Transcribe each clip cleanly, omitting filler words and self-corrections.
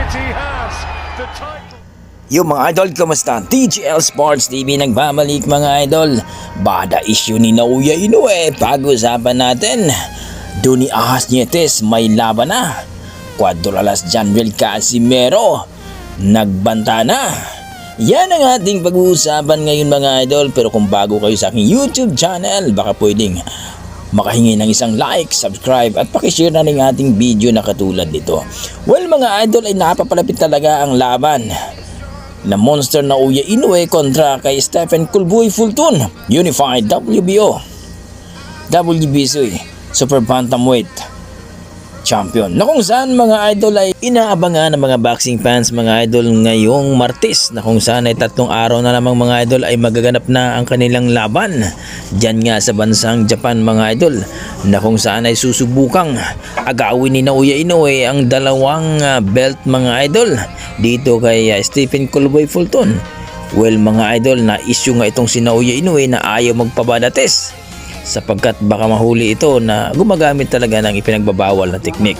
City has the title. Yung mga idol, kamusta? TGL Sports TV nagbabalik mga idol. Bada issue ni Naoya Inoue, pag-usapan natin. Doni Ahas Nietes may laban na. Cuadralas Janvel Casimero nagbanta na. Yan ang ating pag-uusapan ngayon mga idol. Pero kung bago kayo sa aking YouTube channel, baka pwedeng makahingi ng isang like, subscribe at pakishare na rin ating video na katulad nito. Well mga idol, ay napapalapit talaga ang laban na monster na Naoya Inoue kontra kay Stephen Kulboy Fulton, Unified WBO WBC Super Bantamweight Champion, na kung saan mga idol ay inaabangan ng mga boxing fans mga idol ngayong Martes, na kung saan ay 3 araw na lamang mga idol ay magaganap na ang kanilang laban dyan nga sa bansang Japan mga idol, na kung saan ay susubukang agawin ni Naoya Inoue ang dalawang belt mga idol dito kay Stephen Kulboy Fulton. Well mga idol, na issue nga itong si Naoya Inoue na ayaw magpabada test sapagkat baka mahuli ito na gumagamit talaga ng ipinagbabawal na teknik.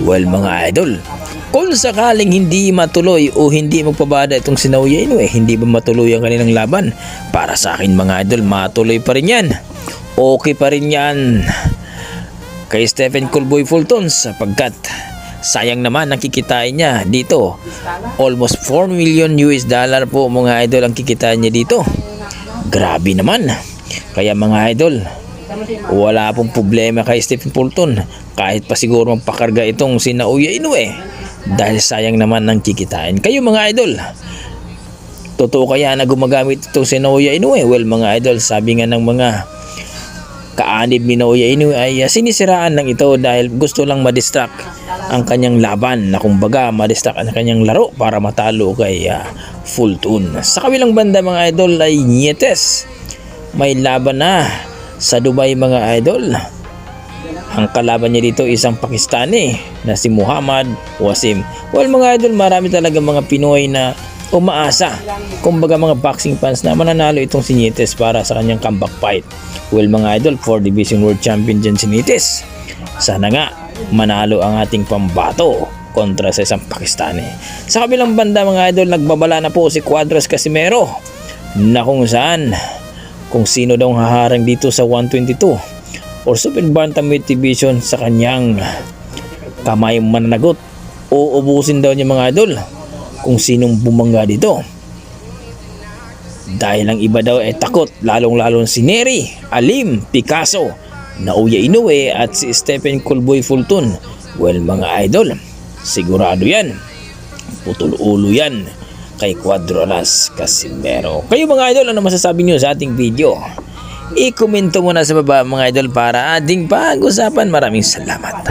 Well mga idol, kung sakaling hindi matuloy o hindi magpabada itong si Naoya Inoue, hindi ba matuloy ang kanilang laban? Para sa akin mga idol, matuloy pa rin yan. Okay pa rin yan kay Stephen Kulboy Fulton sapagkat sayang naman ang kikitain niya dito. Almost 4 million US dollar po mga idol ang kikitain niya dito. Grabe naman. Kaya mga idol, wala pong problema kay Stephen Fulton kahit pa siguro magpakarga itong si Naoya Inoue dahil sayang naman ng kikitain. Kayo mga idol, totoo kaya na gumagamit itong si Naoya Inoue? Well mga idol, sabi nga ng mga kaanib ni Naoya Inoue ay sinisiraan lang ito dahil gusto lang madistract ang kanyang laban, na kumbaga madistract ang kanyang laro para matalo kay Fulton. Sa kabilang banda mga idol ay Nietes may laban na sa Dubai mga idol. Ang kalaban niya dito isang Pakistani na si Muhammad Wasim. Well mga idol, marami talaga mga Pinoy na umaasa, kumbaga mga boxing fans, na mananalo itong si Nietes para sa kanyang comeback fight. Well mga idol, 4 Division World Champion dyan si Nietes. Sana nga manalo ang ating pambato kontra sa isang Pakistani. Sa kabilang banda mga idol, nagbabala na po si Cuadras Casimero na kung saan kung sino daw haharang dito sa 122 or Super Bantamweight Division sa kanyang kamay mananagot. Uubusin daw niya mga idol kung sinong bumangga dito, dahil ang iba daw ay takot, lalong-lalong si Nery, Alim, Picasso, Naoya Inoue at si Stephen Kulboy Fulton. Well mga idol, sigurado yan, putol ulo yan kay Cuadralas Casimero. Kayo mga idol, ano masasabi nyo sa ating video? I-komento mo na sa baba mga idol para ating pag-usapan. Maraming salamat.